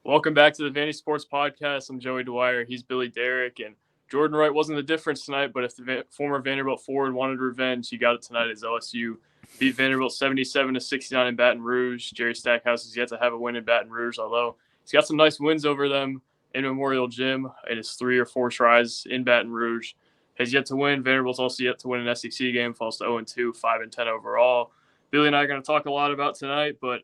Welcome back to the Vandy Sports Podcast. I'm Joey Dwyer. He's Billy Derrick. And Jordan Wright wasn't the difference tonight, but if the former Vanderbilt forward wanted revenge, he got it tonight as LSU beat Vanderbilt 77-69 in Baton Rouge. Jerry Stackhouse has yet to have a win in Baton Rouge, although he's got some nice wins over them in Memorial Gym in his 3 or 4 tries in Baton Rouge. Has yet to win. Vanderbilt's also yet to win an SEC game, falls to 0-2, 5-10 overall. Billy and I are going to talk a lot about tonight, but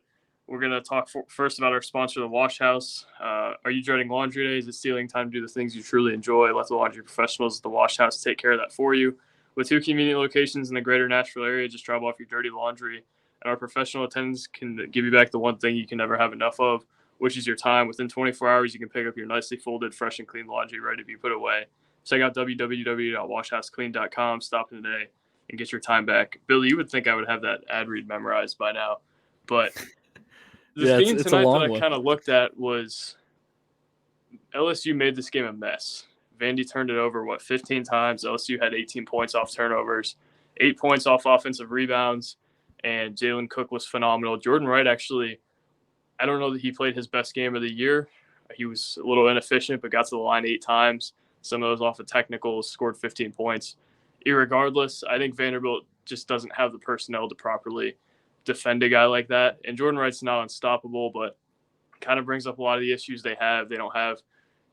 we're going to talk first about our sponsor, The Wash House. Are you dreading laundry day? Is it stealing time to do the things you truly enjoy? Let the laundry professionals at The Wash House take care of that for you. With 2 convenient locations in the greater Nashville area, just drop off your dirty laundry, and our professional attendants can give you back the one thing you can never have enough of, which is your time. Within 24 hours, you can pick up your nicely folded, fresh and clean laundry ready to be put away. Check out www.washhouseclean.com. Stop in today and get your time back. Billy, you would think I would have that ad read memorized by now, but the theme tonight that I kind of looked at was LSU made this game a mess. Vandy turned it over, 15 times. LSU had 18 points off turnovers, 8 points off offensive rebounds, and Jalen Cook was phenomenal. Jordan Wright, actually, I don't know that he played his best game of the year. He was a little inefficient, but got to the line 8 times. Some of those off of technicals, scored 15 points. Irregardless, I think Vanderbilt just doesn't have the personnel to properly defend a guy like that. And Jordan Wright's not unstoppable, but kind of brings up a lot of the issues they have. They don't have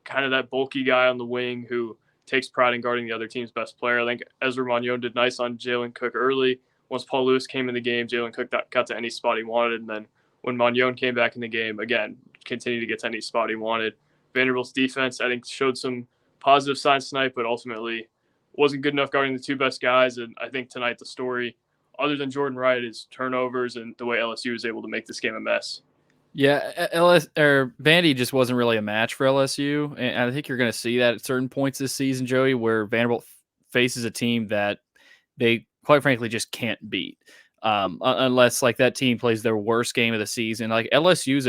kind of that bulky guy on the wing who takes pride in guarding the other team's best player. I think Ezra Manjon did nice on Jalen Cook early. Once Paul Lewis came in the game, Jalen Cook got to any spot he wanted. And then when Manjon came back in the game, again, continued to get to any spot he wanted. Vanderbilt's defense, I think, showed some positive signs tonight, but ultimately wasn't good enough guarding the 2 best guys. And I think tonight the story, other than Jordan Wright, is turnovers and the way LSU was able to make this game a mess. Yeah, Vandy just wasn't really a match for LSU, and I think you're going to see that at certain points this season, Joey, where Vanderbilt faces a team that they, quite frankly, just can't beat. Unless like that team plays their worst game of the season. Like LSU's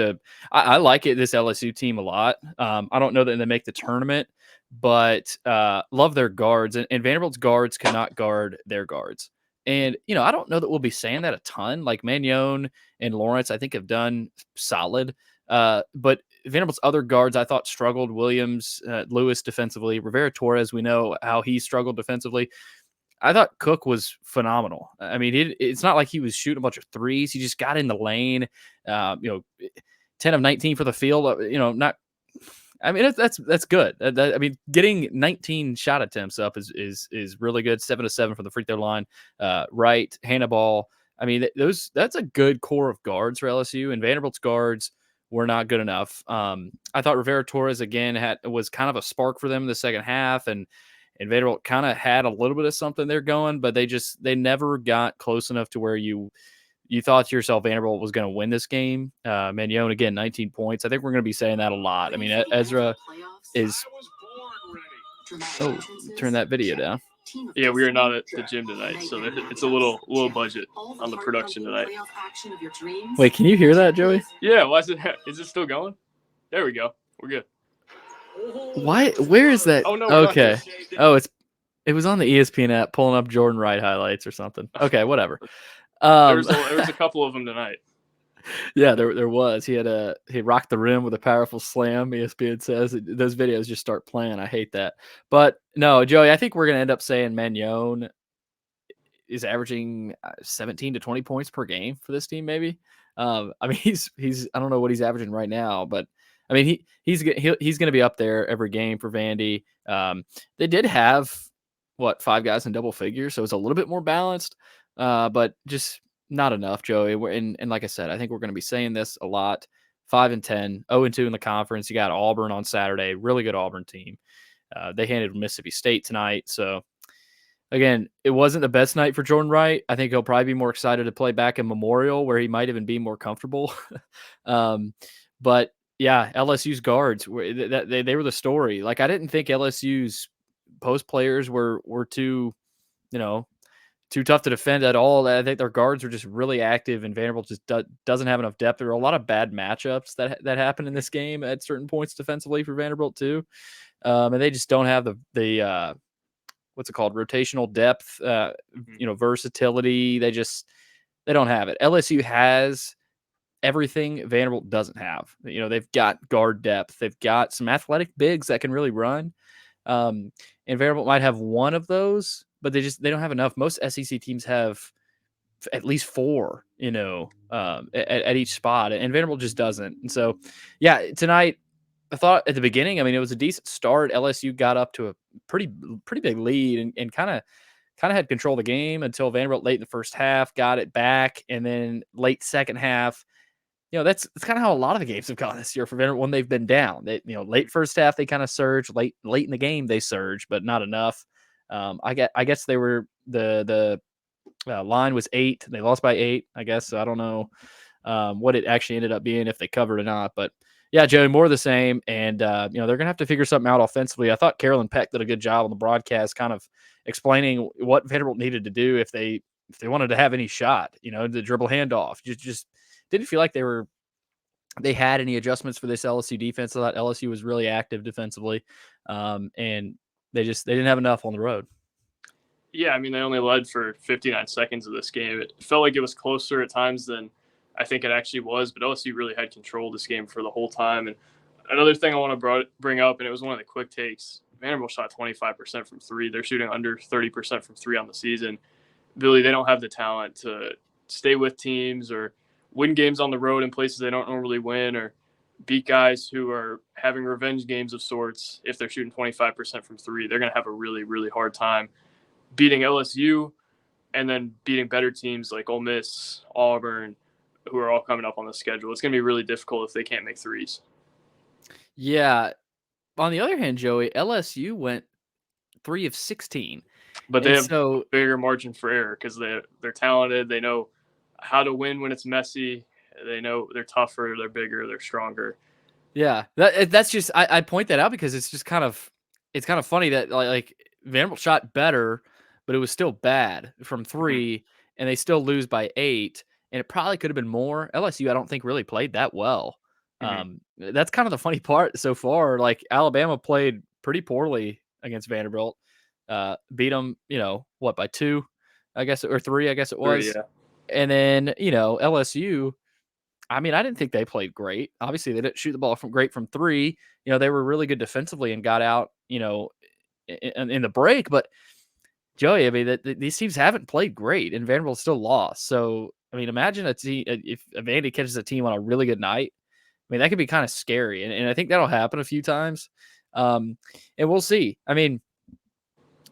I like this LSU team a lot. I don't know that they make the tournament, but love their guards, and Vanderbilt's guards cannot guard their guards. And, I don't know that we'll be saying that a ton. Like Manjon and Lawrence, I think, have done solid. But Vanderbilt's other guards, I thought, struggled. Williams, Lewis defensively. Rivera-Torres, we know how he struggled defensively. I thought Cook was phenomenal. I mean, it's not like he was shooting a bunch of threes. He just got in the lane, 10 of 19 for the field, not – I mean, that's good. I mean, getting 19 shot attempts up is really good. 7 of 7 from the free throw line. Wright, Hannibal. I mean, that's a good core of guards for LSU, and Vanderbilt's guards were not good enough. I thought Rivera-Torres again was kind of a spark for them in the second half, and Vanderbilt kind of had a little bit of something there going, but they never got close enough to where you thought to yourself Vanderbilt was going to win this game. Manjon, again, 19 points. I think we're going to be saying that a lot. I mean, Ezra is – oh, turn that video down. Yeah, we are not at the gym tonight, so it's a little budget on the production tonight. Wait, can you hear that, Joey? Yeah, why is it still going? There we go. We're good. Why? Where is that? Oh, no. Okay. Oh, it was on the ESPN app pulling up Jordan Wright highlights or something. Okay, whatever. There was a couple of them tonight. Yeah, there was. He rocked the rim with a powerful slam. ESPN says those videos just start playing. I hate that. But no, Joey, I think we're going to end up saying Manjon is averaging 17 to 20 points per game for this team. Maybe. I mean, he's I don't know what he's averaging right now, but I mean he's going to be up there every game for Vandy. They did have 5 guys in double figures, so it's a little bit more balanced, but just not enough, Joey. And like I said, I think we're going to be saying this a lot. 5-10, 0-2 in the conference. You got Auburn on Saturday, really good Auburn team. They handled Mississippi State tonight. So again, it wasn't the best night for Jordan Wright. I think he'll probably be more excited to play back in Memorial, where he might even be more comfortable. But yeah, LSU's guards they were the story. Like I didn't think LSU's post players were too, too tough to defend at all. I think their guards were just really active, and Vanderbilt just doesn't have enough depth. There were a lot of bad matchups that happened in this game at certain points defensively for Vanderbilt too, and they just don't have the what's it called, rotational depth, versatility. They don't have it. LSU has everything Vanderbilt doesn't have. They've got guard depth. They've got some athletic bigs that can really run. And Vanderbilt might have one of those, but they don't have enough. Most SEC teams have at least four, at each spot, and Vanderbilt just doesn't. And so, yeah, tonight I thought at the beginning, it was a decent start. LSU got up to a pretty big lead and kind of had control of the game until Vanderbilt late in the first half got it back, and then late second half. That's kind of how a lot of the games have gone this year for Vanderbilt when they've been down. Late first half they kind of surge, late in the game they surge, but not enough. I guess they were the line was 8. They lost by 8, I guess. So I don't know what it actually ended up being, if they covered or not. But yeah, Joey, more of the same. And, they're going to have to figure something out offensively. I thought Carolyn Peck did a good job on the broadcast kind of explaining what Vanderbilt needed to do if they wanted to have any shot, the dribble handoff. Just didn't feel like they had any adjustments for this LSU defense. I thought LSU was really active defensively, and they didn't have enough on the road. Yeah, they only led for 59 seconds of this game. It felt like it was closer at times than I think it actually was, but LSU really had control of this game for the whole time. And another thing I want to bring up, and it was one of the quick takes, Vanderbilt shot 25% from three. They're shooting under 30% from three on the season. Billy, they don't have the talent to stay with teams or win games on the road in places they don't normally win, or beat guys who are having revenge games of sorts. If they're shooting 25% from three, they're going to have a really, really hard time beating LSU and then beating better teams like Ole Miss, Auburn, who are all coming up on the schedule. It's going to be really difficult if they can't make threes. Yeah. On the other hand, Joey, LSU went 3 of 16. But they have a bigger margin for error because they're talented. They know how to win when it's messy. They know they're tougher, they're bigger, they're stronger. Yeah, that's just I point that out because it's just kind of funny that like Vanderbilt shot better, but it was still bad from 3, and they still lose by 8, and it probably could have been more. LSU, I don't think really played that well. That's kind of the funny part so far. Like Alabama played pretty poorly against Vanderbilt, beat them, by 2, I guess, or 3, I guess it was. 3, yeah. And then LSU. I didn't think they played great. Obviously, they didn't shoot the ball great from 3. They were really good defensively and got out, in the break. But Joey, these teams haven't played great, and Vanderbilt still lost. So, imagine a team if Vandy catches a team on a really good night. That could be kind of scary, and I think that'll happen a few times. And we'll see. Again,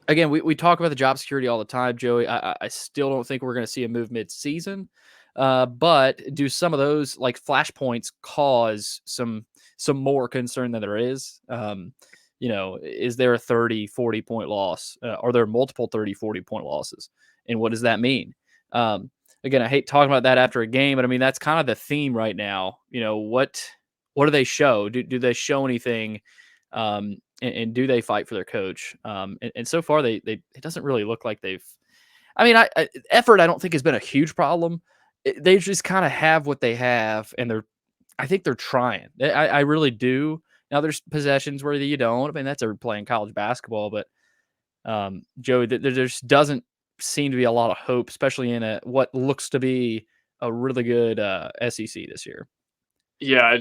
we talk about the job security all the time, Joey. I still don't think we're going to see a move mid-season. But do some of those like flashpoints cause some more concern than there is? Is there a 30, 40 point loss? Are there multiple 30, 40 point losses? And what does that mean? Again, I hate talking about that after a game, but that's kind of the theme right now. What do they show? Do they show anything? And do they fight for their coach? And so far, it doesn't really look like they've. Effort I don't think has been a huge problem. They just kind of have what they have, and I think they're trying. I really do. Now there's possessions where you don't. that's playing college basketball, but Joey, there just doesn't seem to be a lot of hope, especially in what looks to be a really good SEC this year. Yeah,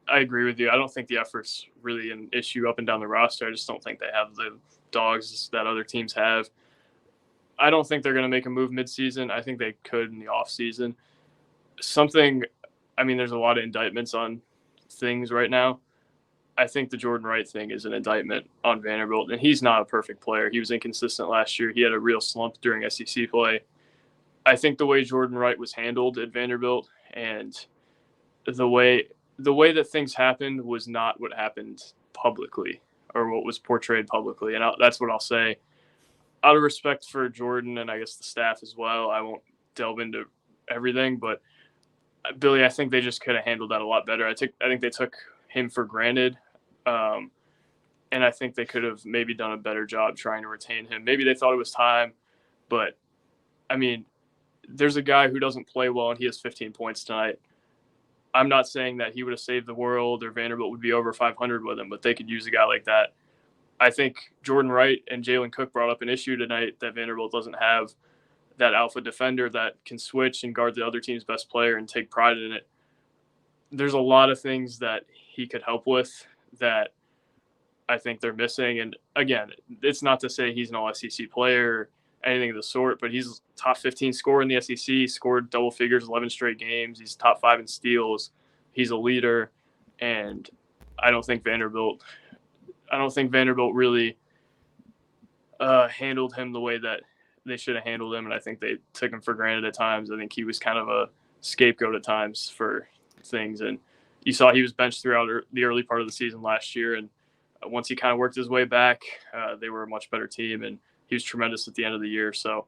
I agree with you. I don't think the effort's really an issue up and down the roster. I just don't think they have the dogs that other teams have. I don't think they're going to make a move midseason. I think they could in the offseason. There's a lot of indictments on things right now. I think the Jordan Wright thing is an indictment on Vanderbilt, and he's not a perfect player. He was inconsistent last year. He had a real slump during SEC play. I think the way Jordan Wright was handled at Vanderbilt and the way that things happened was not what happened publicly or what was portrayed publicly. And that's what I'll say. Out of respect for Jordan and I guess the staff as well, I won't delve into everything, but Billy, I think they just could have handled that a lot better. I think they took him for granted, and I think they could have maybe done a better job trying to retain him. Maybe they thought it was time, but there's a guy who doesn't play well and he has 15 points tonight. I'm not saying that he would have saved the world or Vanderbilt would be over 500 with him, but they could use a guy like that. I think Jordan Wright and Jalen Cook brought up an issue tonight that Vanderbilt doesn't have that alpha defender that can switch and guard the other team's best player and take pride in it. there's a lot of things that he could help with that I think they're missing. And again, it's not to say he's an all SEC player or anything of the sort, but he's top 15 scorer in the SEC, scored double figures 11 straight games. He's top 5 in steals. He's a leader. And I don't think Vanderbilt really handled him the way that they should have handled him. And I think they took him for granted at times. I think he was kind of a scapegoat at times for things. And you saw he was benched throughout the early part of the season last year. And once he kind of worked his way back, they were a much better team, and he was tremendous at the end of the year. So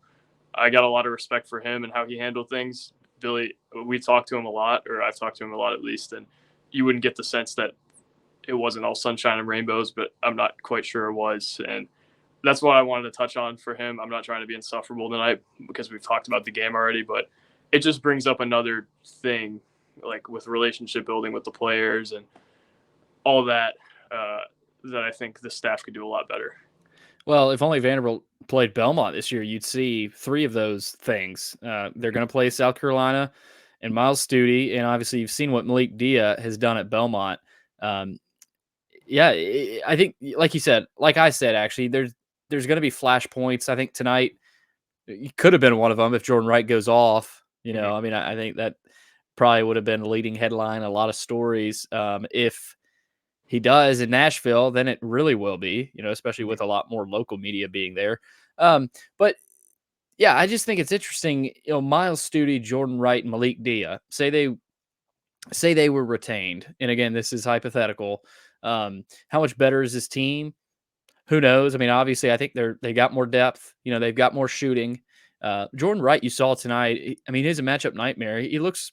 I got a lot of respect for him and how he handled things. Billy, we talked to him a lot, or I've talked to him a lot at least, and you wouldn't get the sense that it wasn't all sunshine and rainbows, but I'm not quite sure it was. And that's what I wanted to touch on for him. I'm not trying to be insufferable tonight because we've talked about the game already, but it just brings up another thing, like with relationship building with the players and all that, that I think the staff could do a lot better. Well, if only Vanderbilt played Belmont this year, you'd see 3 of those things. They're going to play South Carolina and Miles Studi, and obviously you've seen what Malik Dia has done at Belmont. Yeah, I think, like I said, actually, there's going to be flash points. I think tonight it could have been one of them if Jordan Wright goes off. I mean, I think that probably would have been the leading headline, a lot of stories. If he does in Nashville, then it really will be, especially with a lot more local media being there. But yeah, I just think it's interesting. Miles Studi, Jordan Wright, and Malik Dia say they were retained. And again, this is hypothetical. How much better is this team? Who knows? I mean, obviously, I think they got more depth. They've got more shooting. Jordan Wright, you saw tonight. I mean, he's a matchup nightmare. He looks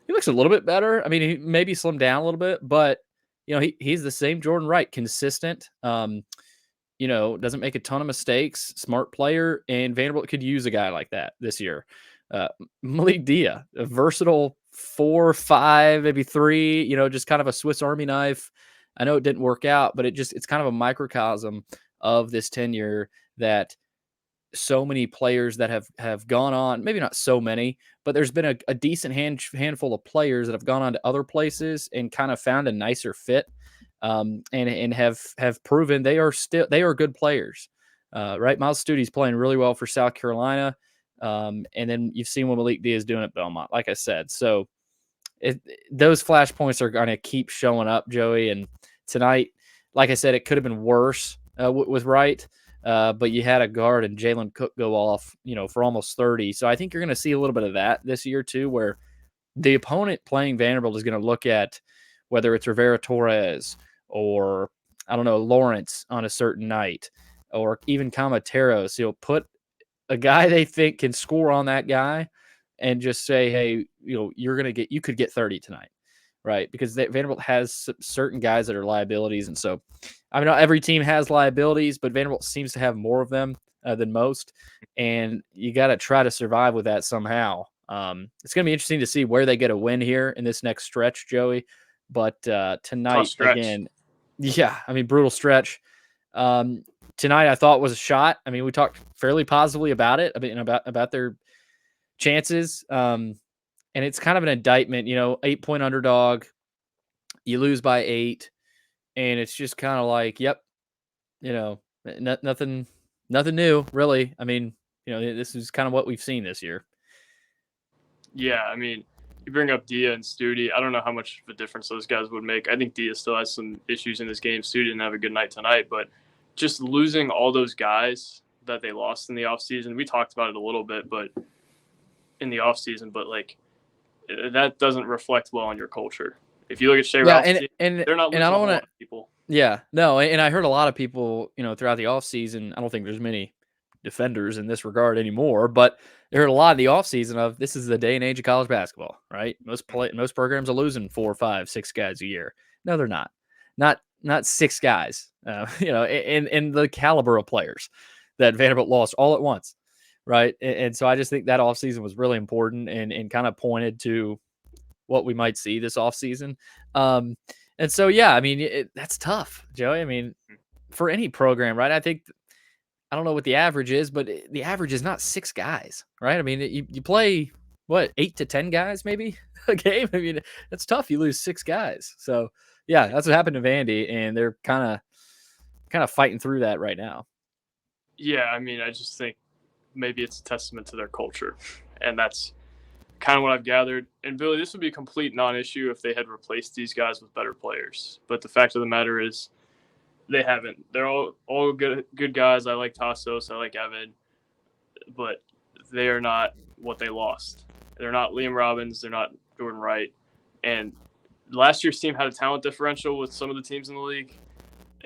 a little bit better. I mean, he maybe slimmed down a little bit, but he's the same Jordan Wright, consistent. Doesn't make a ton of mistakes, smart player, and Vanderbilt could use a guy like that this year. Malik Dia, a versatile 4, 5, maybe 3, just kind of a Swiss Army knife. I know it didn't work out, but it's kind of a microcosm of this tenure that so many players that have gone on, maybe not so many, but there's been a decent handful of players that have gone on to other places and kind of found a nicer fit, and have proven they are good players. Right, Miles Studi's playing really well for South Carolina, and then you've seen what Malik D is doing at Belmont, like I said. So those flashpoints are going to keep showing up, Joey. And tonight, like I said, it could have been worse with Wright. But you had a guard and Jalen Cook go off, for almost 30. So I think you're going to see a little bit of that this year too, where the opponent playing Vanderbilt is going to look at whether it's Rivera Torres or, I don't know, Lawrence on a certain night, or even Camateros. Put a guy they think can score on that guy and just say, hey, you could get 30 tonight. Right, because Vanderbilt has certain guys that are liabilities. And so, I mean, not every team has liabilities, but Vanderbilt seems to have more of them than most. And you got to try to survive with that somehow. It's going to be interesting to see where they get a win here in this next stretch, Joey. But tonight, again, yeah, I mean, brutal stretch. Tonight, I thought was a shot. I mean, we talked fairly positively about it, about their chances. And it's kind of an indictment, 8-point underdog, you lose by 8, and it's just kind of like, yep, nothing new, really. I mean, this is kind of what we've seen this year. Yeah, I mean, you bring up Dia and Studi. I don't know how much of a difference those guys would make. I think Dia still has some issues in this game. Studi didn't have a good night tonight, but just losing all those guys that they lost in the offseason, we talked about it a little bit, but in the offseason, but like, that doesn't reflect well on your culture. If you look at Shea Ralph's team, they're not losing a lot of people. Yeah, no, and I heard a lot of people, throughout the offseason, I don't think there's many defenders in this regard anymore, but they heard a lot in the offseason of this is the day and age of college basketball, right? Most programs are losing 4, 5, 6 guys a year. No, they're not. Not 6 guys, in the caliber of players that Vanderbilt lost all at once. Right. And so I just think that offseason was really important and kind of pointed to what we might see this offseason. And so, yeah, I mean, that's tough, Joey. I mean, for any program, right? I don't know what the average is, but the average is not 6 guys, right? I mean, you play what, 8 to 10 guys maybe a game. I mean, it's tough. You lose 6 guys. So yeah, that's what happened to Vandy, and they're kind of fighting through that right now. Yeah, I mean, I just think maybe it's a testament to their culture, and that's kind of what I've gathered. And Billy, this would be a complete non-issue if they had replaced these guys with better players. But the fact of the matter is, they haven't. They're all good guys. I like Tassos. I like Evan, but they are not what they lost. They're not Liam Robbins. They're not Jordan Wright. And last year's team had a talent differential with some of the teams in the league,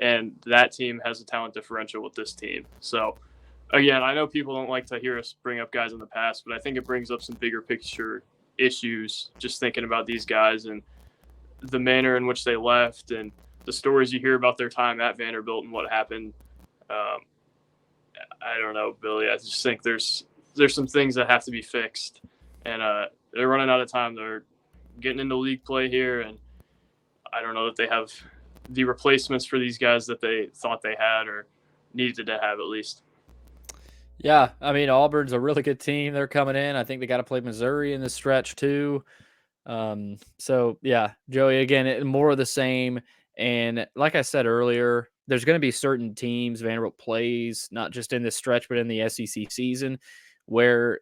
and that team has a talent differential with this team. So, again, I know people don't like to hear us bring up guys in the past, but I think it brings up some bigger picture issues just thinking about these guys and the manner in which they left and the stories you hear about their time at Vanderbilt and what happened. I don't know, Billy. I just think there's some things that have to be fixed, and they're running out of time. They're getting into league play here, and I don't know that they have the replacements for these guys that they thought they had or needed to have at least. Yeah, I mean, Auburn's a really good team. They're coming in. I think they got to play Missouri in this stretch too. So yeah, Joey, again, more of the same. And like I said earlier, there's going to be certain teams Vanderbilt plays, not just in this stretch, but in the SEC season, where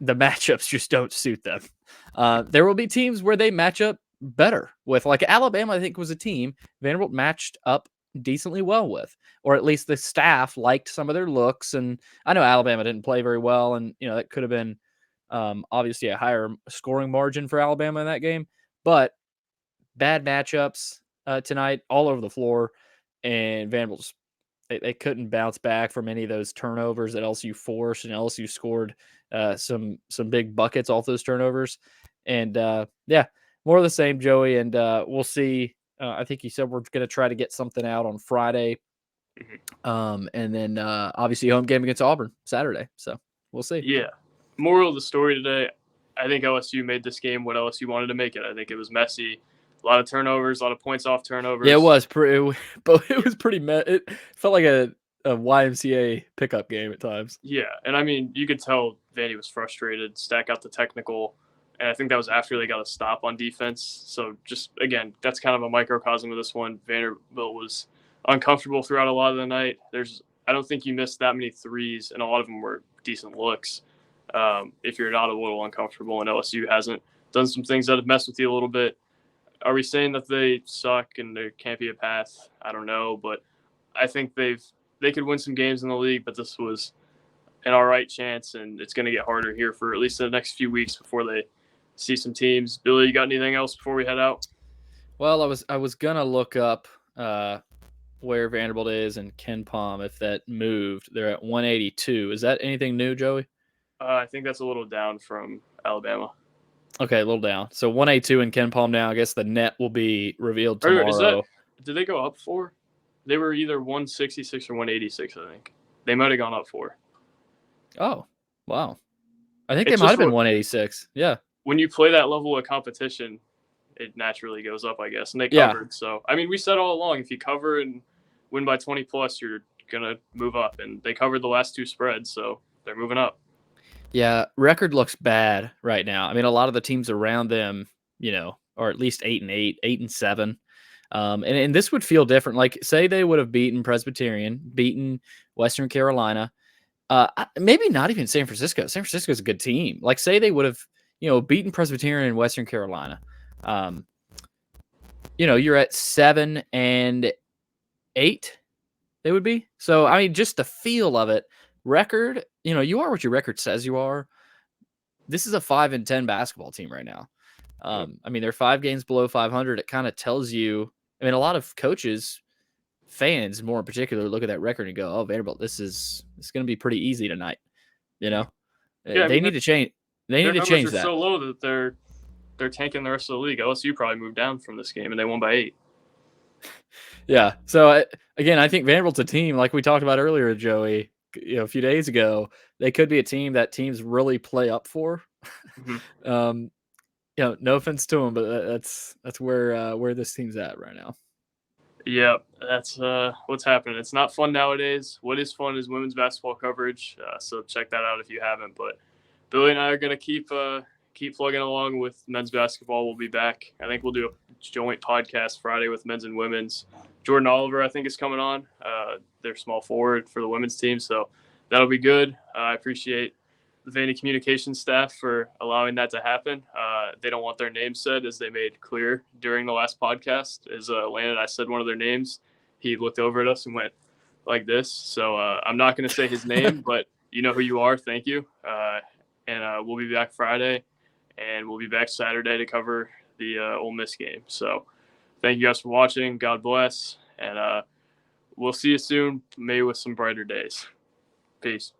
the matchups just don't suit them. There will be teams where they match up better with, like Alabama, I think was a team Vanderbilt matched up decently well with, or at least the staff liked some of their looks. And I know Alabama didn't play very well, and that could have been obviously a higher scoring margin for Alabama in that game, but bad matchups tonight all over the floor, and Vanderbilt they couldn't bounce back from any of those turnovers that LSU forced, and LSU scored some big buckets off those turnovers. And yeah, more of the same, Joey. And we'll see. I think you said we're going to try to get something out on Friday, and then obviously home game against Auburn Saturday. So we'll see. Yeah. Moral of the story today, I think LSU made this game what LSU wanted to make it. I think it was messy. A lot of turnovers, a lot of points off turnovers. Yeah, it was pretty, but it was pretty. It felt like a YMCA pickup game at times. Yeah, and I mean, you could tell Vandy was frustrated, stack out the technical, and I think that was after they got a stop on defense. So just, again, that's kind of a microcosm of this one. Vanderbilt was uncomfortable throughout a lot of the night. I don't think you missed that many threes, and a lot of them were decent looks. If you're not a little uncomfortable, and LSU hasn't done some things that have messed with you a little bit. Are we saying that they suck and there can't be a path? I don't know, but I think they could win some games in the league, but this was an all right chance, and it's going to get harder here for at least the next few weeks before they see some teams. Billy, you got anything else before we head out? Well, I was gonna look up where Vanderbilt is and Ken Palm if that moved. They're at 182. Is that anything new, Joey? I think that's a little down from Alabama. Okay, a little down. So 182 and Ken Palm now. I guess the net will be revealed tomorrow. Did they go up 4? They were either 166 or 186, I think. They might have gone up 4. Oh, wow. I think they might have been 186. Yeah. When you play that level of competition, it naturally goes up, I guess. And they covered. Yeah. So, I mean, we said all along, if you cover and win by 20 plus, you're going to move up. And they covered the last 2 spreads, so they're moving up. Yeah, record looks bad right now. I mean, a lot of the teams around them, are at least 8-8, 8-7. And this would feel different. Like, say they would have beaten Presbyterian, beaten Western Carolina, maybe not even San Francisco. San Francisco is a good team. Like, say they would have, beaten Presbyterian and Western Carolina. You're at 7-8. They would be. So, I mean, just the feel of it. Record, you are what your record says you are. This is a 5-10 basketball team right now. I mean, they're 5 games below 500. It kind of tells you. I mean, a lot of coaches, fans more in particular, look at that record and go, "Oh, Vanderbilt, it's going to be pretty easy tonight." Yeah, they need to change. They need to change that. They're so low that they're tanking the rest of the league. LSU probably moved down from this game, and they won by 8. Yeah. So again, I think Vanderbilt's a team like we talked about earlier, Joey. A few days ago, they could be a team that teams really play up for. Mm-hmm. No offense to them, but that's where this team's at right now. Yeah, that's what's happening. It's not fun nowadays. What is fun is women's basketball coverage. So check that out if you haven't. But Billy and I are going to keep plugging along with men's basketball. We'll be back. I think we'll do a joint podcast Friday with men's and women's. Jordan Oliver, I think, is coming on. They're small forward for the women's team, so that'll be good. I appreciate the Vandy communications staff for allowing that to happen. They don't want their name said, as they made clear during the last podcast. As Landon, I said one of their names, he looked over at us and went like this. So I'm not going to say his name, but you know who you are. Thank you. And we'll be back Friday, and we'll be back Saturday to cover the Ole Miss game. So thank you guys for watching. God bless, and we'll see you soon, maybe with some brighter days. Peace.